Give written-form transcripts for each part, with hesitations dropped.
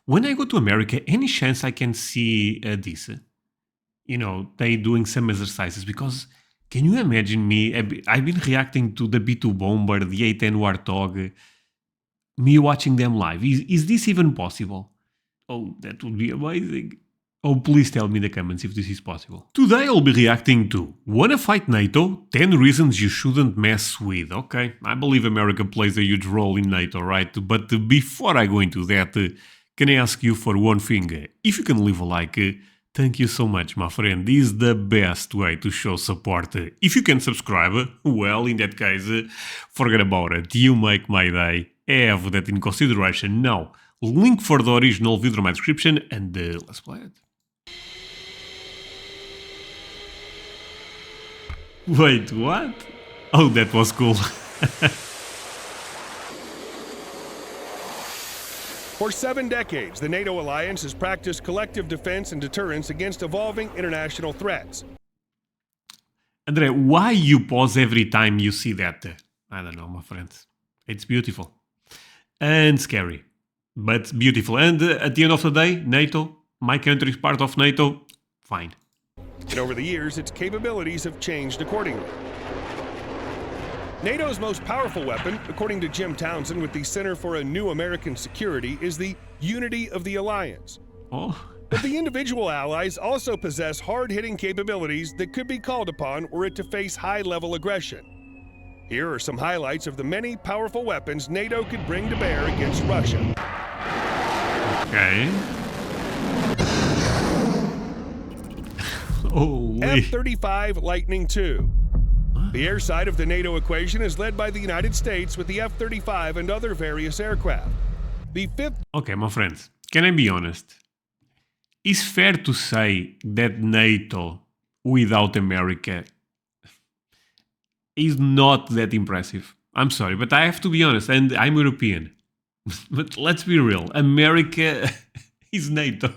when I go to America, any chance I can see this? They doing some exercises because can you imagine me? I've been reacting to the B2 Bomber, the A10 Warthog, me watching them live. Is this even possible? Oh, that would be amazing. Oh, please tell me in the comments if this is possible. Today I'll be reacting to Wanna Fight NATO? 10 Reasons You Shouldn't Mess With. Okay, I believe America plays a huge role in NATO, right? But before I go into that, can I ask you for one thing? If you can leave a like, thank you so much, my friend. This is the best way to show support. If you can subscribe, well, in that case, forget about it. You make my day. Have that in consideration. Now, link for the original video in my description, and let's play it. Wait, what? Oh, that was cool. For 7 decades, the NATO alliance has practiced collective defense and deterrence against evolving international threats. André, why you pause every time you see that? I don't know, my friends. It's beautiful. And scary. But beautiful. And at the end of the day, NATO, my country is part of NATO, fine. And over the years, its capabilities have changed accordingly. NATO's most powerful weapon, according to Jim Townsend with the Center for a New American Security, is the unity of the alliance. Oh. But the individual allies also possess hard-hitting capabilities that could be called upon were it to face high-level aggression. Here are some highlights of the many powerful weapons NATO could bring to bear against Russia. Okay. Holy. F-35 Lightning II. The air side of the NATO equation is led by the United States with the F-35 and other various aircraft. The fifth... Okay, my friends, can I be honest? It's fair to say that NATO, without America, is not that impressive. I'm sorry, but I have to be honest, and I'm European. But let's be real, America is NATO.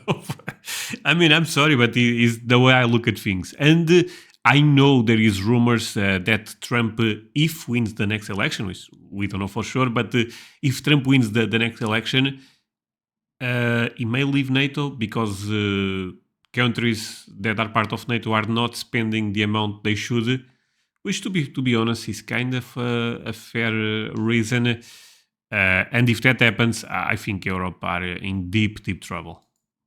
I mean, I'm sorry, but it is the way I look at things. And I know there is rumors that Trump, if wins the next election, which we don't know for sure, but if Trump wins the next election, he may leave NATO because countries that are part of NATO are not spending the amount they should, which to be honest is kind of a fair reason. And if that happens, I think Europe are in deep trouble.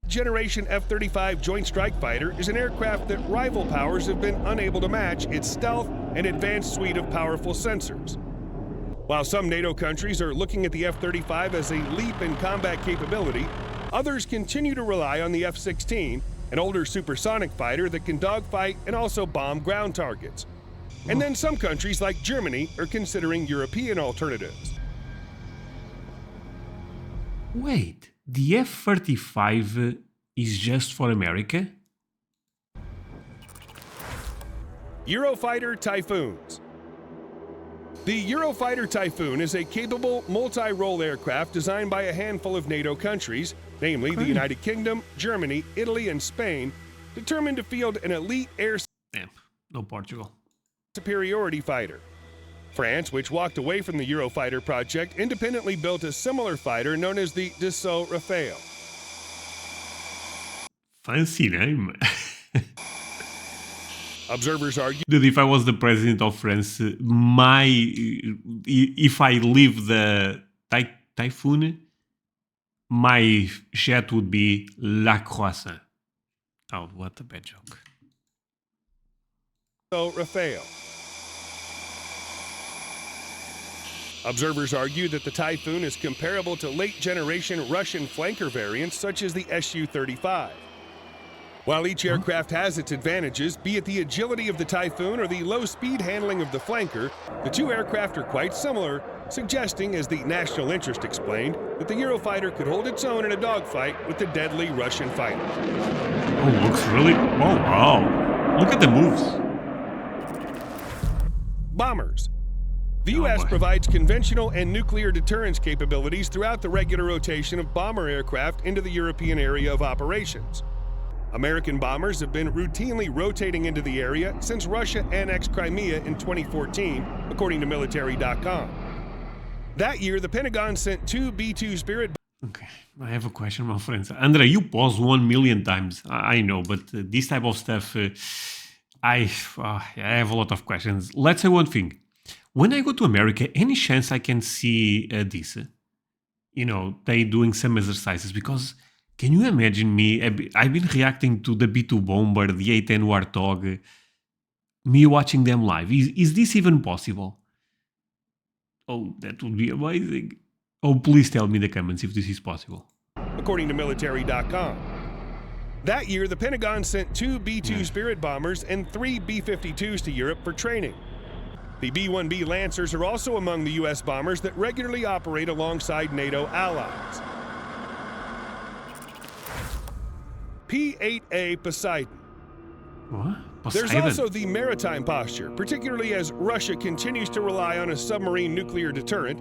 Generation F-35 Joint Strike Fighter is an aircraft that rival powers have been unable to match its stealth and advanced suite of powerful sensors. While some NATO countries are looking at the F-35 as a leap in combat capability, others continue to rely on the F-16, an older supersonic fighter that can dogfight and also bomb ground targets. And then some countries like Germany are considering European alternatives. Wait, the F-35 is just for America? Eurofighter Typhoons. The Eurofighter Typhoon is a capable multi-role aircraft designed by a handful of NATO countries, namely the United Kingdom, Germany, Italy, and Spain, determined to field an elite air No Portugal. superiority fighter. France, which walked away from the Eurofighter project, independently built a similar fighter known as the Dassault Rafale. Fancy name. Observers argue... Dude, if I was the president of France, if I leave the Typhoon, my jet would be La Croissant. Oh, what a bad joke. Rafale. Observers argue that the Typhoon is comparable to late-generation Russian flanker variants such as the Su-35. While each aircraft has its advantages, be it the agility of the Typhoon or the low-speed handling of the flanker, the two aircraft are quite similar, suggesting, as the National Interest explained, that the Eurofighter could hold its own in a dogfight with the deadly Russian fighter. Oh, looks really... Oh, wow. Look at the moves. Bombers. The U.S. provides conventional and nuclear deterrence capabilities throughout the regular rotation of bomber aircraft into the European area of operations. American bombers have been routinely rotating into the area since Russia annexed Crimea in 2014, according to military.com. That year, the Pentagon sent 2 B-2 Spirit Okay, I have a question, my friends. André, you pause 1 million times. I know, but this type of stuff, I have a lot of questions. Let's say one thing. When I go to America, any chance I can see this? They doing some exercises because can you imagine me? I've been reacting to the B2 Bomber, the A10 Warthog, me watching them live. Is this even possible? Oh, that would be amazing. Oh, please tell me in the comments if this is possible. According to military.com. That year, the Pentagon sent 2 B-2 Spirit bombers and 3 B-52s to Europe for training. The B-1B Lancers are also among the U.S. bombers that regularly operate alongside NATO allies. P-8A Poseidon. What? There's Poseidon? also the maritime posture, particularly as Russia continues to rely on a submarine nuclear deterrent.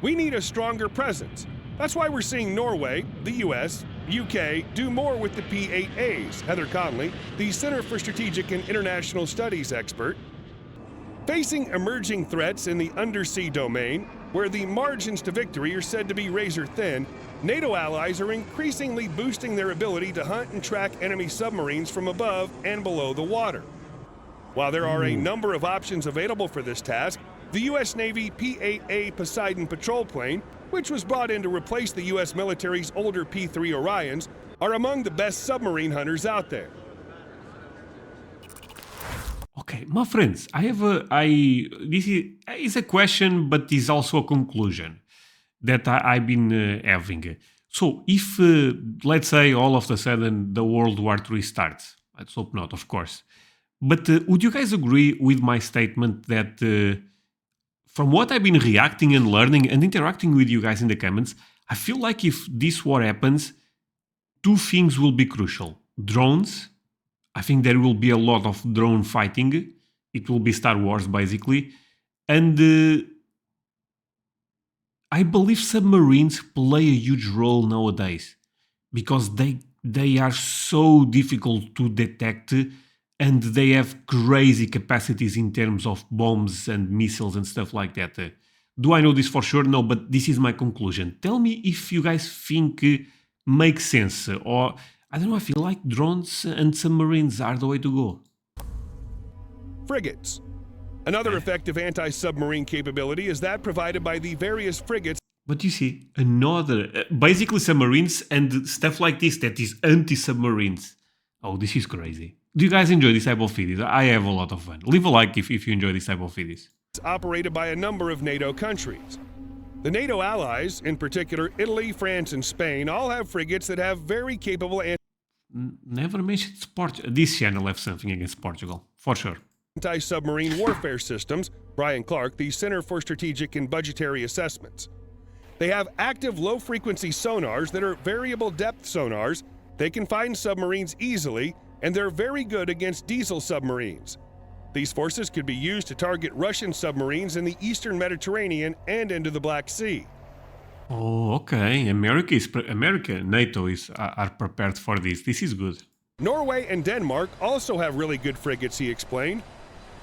We need a stronger presence. That's why we're seeing Norway, the US, UK do more with the P-8As. Heather Conley, the Center for Strategic and International Studies expert. Facing emerging threats in the undersea domain, where the margins to victory are said to be razor thin, NATO allies are increasingly boosting their ability to hunt and track enemy submarines from above and below the water. While there are a number of options available for this task, the U.S. Navy P-8A Poseidon patrol plane, which was brought in to replace the U.S. military's older P-3 Orions, are among the best submarine hunters out there. Okay, my friends, this is a question, but is also a conclusion that I've been having. So, if let's say all of a sudden the World War III starts, let's hope not, of course. But would you guys agree with my statement that from what I've been reacting and learning and interacting with you guys in the comments, I feel like if this war happens, 2 things will be crucial. Drones. I think there will be a lot of drone fighting. It will be Star Wars, basically. And I believe submarines play a huge role nowadays because they are so difficult to detect and they have crazy capacities in terms of bombs and missiles and stuff like that. Do I know this for sure? No, but this is my conclusion. Tell me if you guys think makes sense or... I don't know, I feel like drones and submarines are the way to go. Frigates. Another effective anti-submarine capability is that provided by the various frigates. But you see, basically submarines and stuff like this that is anti-submarines. Oh, this is crazy. Do you guys enjoy this type of videos? I have a lot of fun. Leave a like if you enjoy this type of videos. Operated by a number of NATO countries. The NATO allies, in particular Italy, France, and Spain, all have frigates that have very capable Never mentioned Portugal. This channel has something against Portugal, for sure. anti-submarine warfare systems. Brian Clark, the Center for Strategic and Budgetary Assessments. They have active low-frequency sonars that are variable depth sonars. They can find submarines easily, and they're very good against diesel submarines. These forces could be used to target Russian submarines in the eastern Mediterranean and into the Black Sea. Oh, okay. America, NATO are prepared for this. This is good. Norway and Denmark also have really good frigates, he explained.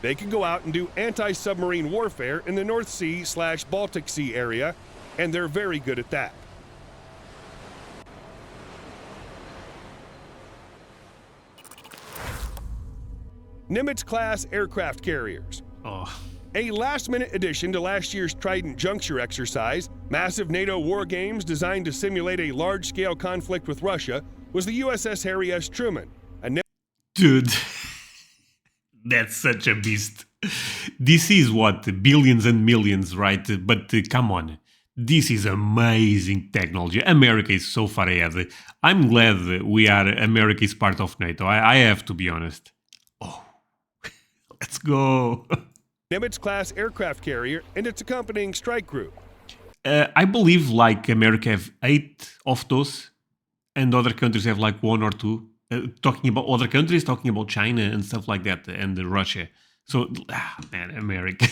They can go out and do anti-submarine warfare in the North Sea/Baltic Sea area, and they're very good at that. Nimitz-class aircraft carriers. Oh. A last-minute addition to last year's Trident Juncture exercise, massive NATO war games designed to simulate a large-scale conflict with Russia, was the USS Harry S. Truman. Dude, that's such a beast. This is what, billions and millions, right? But come on, this is amazing technology. America is so far ahead. I'm glad America is part of NATO. I have to be honest. Oh, let's go. Nimitz-class aircraft carrier and its accompanying strike group. I believe like America have 8 of those and other countries have like 1 or 2. Talking about other countries, talking about China and stuff like that and Russia. So, man, America,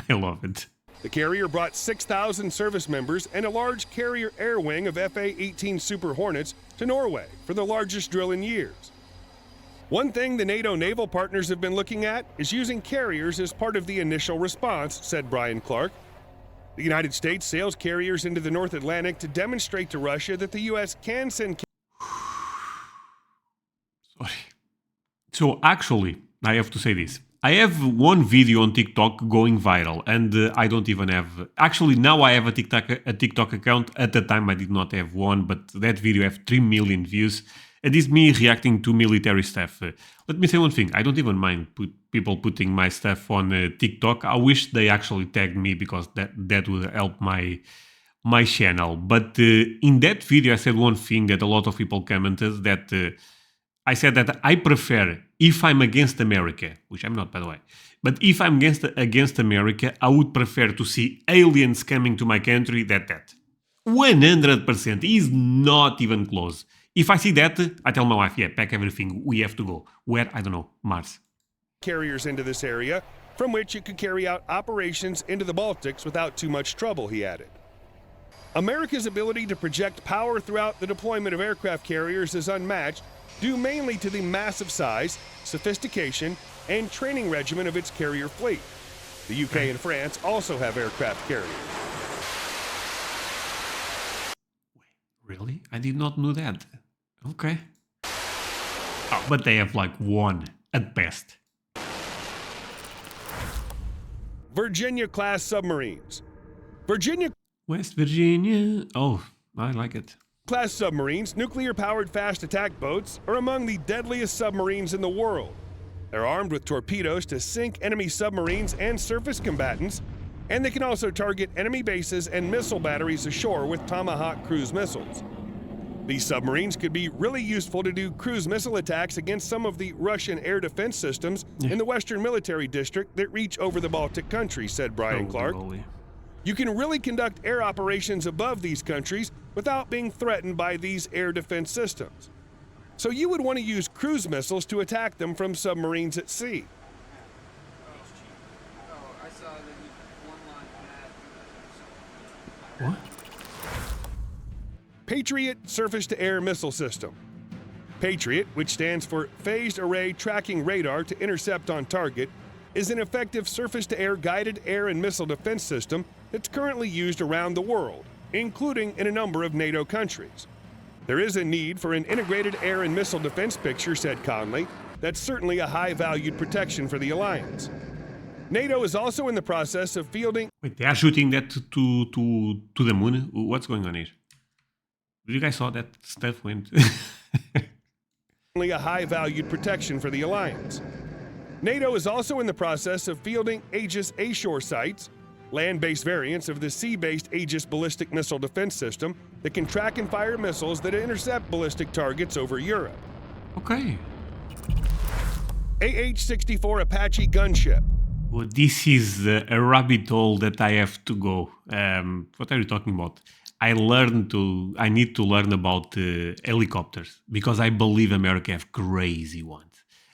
I love it. The carrier brought 6,000 service members and a large carrier air wing of FA-18 Super Hornets to Norway for the largest drill in years. One thing the NATO naval partners have been looking at is using carriers as part of the initial response, said Brian Clark. The United States sails carriers into the North Atlantic to demonstrate to Russia that the U.S. can send. Sorry. So actually, I have to say this. I have one video on TikTok going viral, and I don't even have. Actually, now I have a TikTok account. At the time, I did not have one, but that video have 3 million views. And it's me reacting to military stuff. Let me say one thing. I don't even mind people putting my stuff on TikTok. I wish they actually tagged me because that would help my channel. But in that video, I said one thing that a lot of people commented that I said that I prefer, if I'm against America, which I'm not, by the way, but if I'm against America, I would prefer to see aliens coming to my country than that. 100% is not even close. If I see that, I tell my wife, yeah, pack everything, we have to go. Where? I don't know, Mars. Carriers into this area, from which it could carry out operations into the Baltics without too much trouble, he added. America's ability to project power throughout the deployment of aircraft carriers is unmatched, due mainly to the massive size, sophistication, and training regimen of its carrier fleet. The UK and France also have aircraft carriers. Really? I did not know that. Okay. Oh, but they have like one at best. Virginia-class submarines. West Virginia. Oh, I like it. Class submarines, nuclear-powered fast attack boats, are among the deadliest submarines in the world. They're armed with torpedoes to sink enemy submarines and surface combatants, and they can also target enemy bases and missile batteries ashore with Tomahawk cruise missiles. These submarines could be really useful to do cruise missile attacks against some of the Russian air defense systems in the Western Military District that reach over the Baltic countries, said Brian Clark. You can really conduct air operations above these countries without being threatened by these air defense systems. So you would want to use cruise missiles to attack them from submarines at sea. What? Patriot Surface-to-Air Missile System. Patriot, which stands for Phased Array Tracking Radar to Intercept on Target, is an effective surface-to-air guided air and missile defense system that's currently used around the world, including in a number of NATO countries. There is a need for an integrated air and missile defense picture, said Conley. That's certainly a high-valued protection for the alliance. NATO is also in the process of fielding... Wait, they are shooting that to the moon? What's going on here? Did you guys saw that stuff went... ...a high-valued protection for the alliance. NATO is also in the process of fielding Aegis A-shore sites, land-based variants of the sea-based Aegis ballistic missile defense system that can track and fire missiles that intercept ballistic targets over Europe. Okay. AH-64 Apache gunship. Well, this is a rabbit hole that I have to go. What are you talking about? I need to learn about helicopters because I believe America have crazy ones.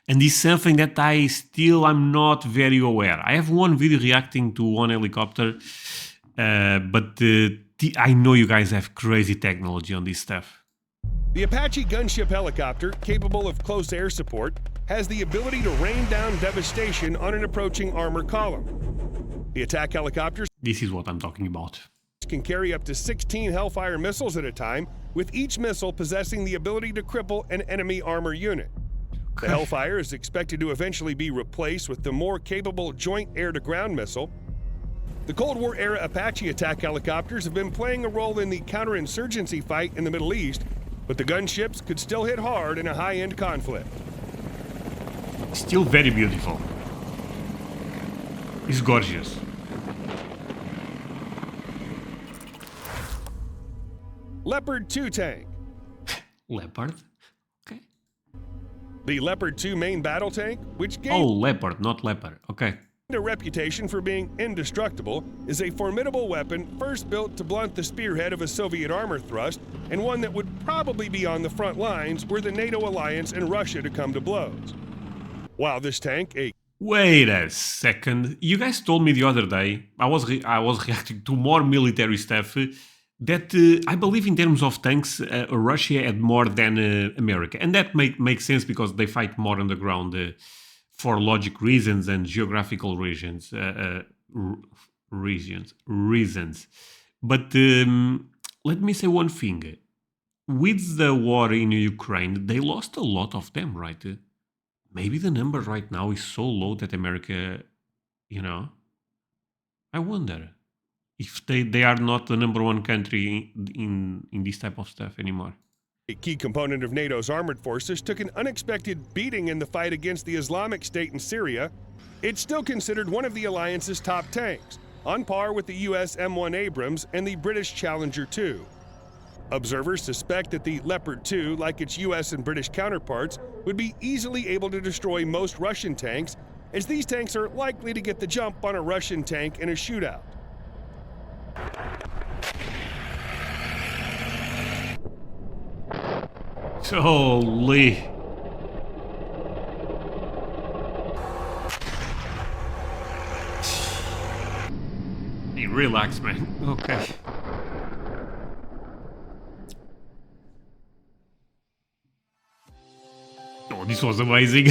And this is something that I'm not very aware. I have one video reacting to one helicopter, but I know you guys have crazy technology on this stuff. The Apache gunship helicopter, capable of close air support, has the ability to rain down devastation on an approaching armor column. The attack helicopters... This is what I'm talking about. ...can carry up to 16 Hellfire missiles at a time, with each missile possessing the ability to cripple an enemy armor unit. The Hellfire is expected to eventually be replaced with the more capable Joint Air-to-Ground missile. The Cold War-era Apache attack helicopters have been playing a role in the counterinsurgency fight in the Middle East, but the gunships could still hit hard in a high-end conflict. Still very beautiful. It's gorgeous. Leopard 2 tank. Leopard? Okay. The Leopard 2 main battle tank, which gained Leopard, not leopard. Okay. a reputation for being indestructible, is a formidable weapon first built to blunt the spearhead of a Soviet armor thrust, and one that would probably be on the front lines were the NATO alliance and Russia to come to blows. While this tank, Wait a second. You guys told me the other day, I was reacting to more military stuff, that I believe in terms of tanks, Russia had more than America. And that makes sense because they fight more on the ground for logic reasons and geographical reasons. reasons. But let me say one thing. With the war in Ukraine, they lost a lot of them, right? Maybe the number right now is so low that America, you know, I wonder if they are not the number one country in this type of stuff anymore. A key component of NATO's armored forces took an unexpected beating in the fight against the Islamic State in Syria. It's still considered one of the alliance's top tanks, on par with the U.S. M1 Abrams and the British Challenger 2. Observers suspect that the Leopard 2, like its U.S. and British counterparts, would be easily able to destroy most Russian tanks, as these tanks are likely to get the jump on a Russian tank in a shootout. Holy. Hey, relax, man. Okay. Oh, this was amazing.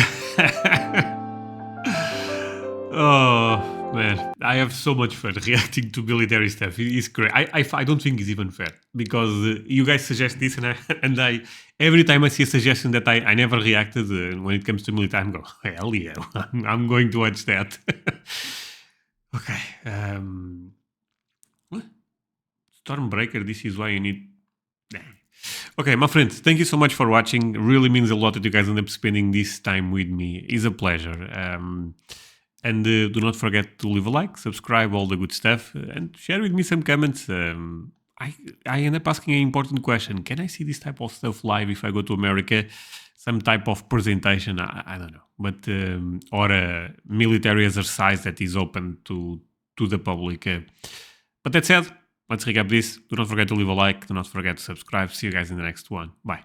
Oh, man. I have so much fun reacting to military stuff. It's great. I don't think it's even fair because you guys suggest this and I every time I see a suggestion that I never reacted when it comes to military, I'm going, hell yeah, I'm going to watch that. Okay. What? Stormbreaker, this is why you need... Okay, my friends, thank you so much for watching. It really means a lot that you guys end up spending this time with me. It's a pleasure. And do not forget to leave a like, subscribe, all the good stuff, and share with me some comments. I end up asking an important question. Can I see this type of stuff live if I go to America? Some type of presentation, I don't know. But or a military exercise that is open to the public. But that said, let's recap this. Do not forget to leave a like. Do not forget to subscribe. See you guys in the next one. Bye.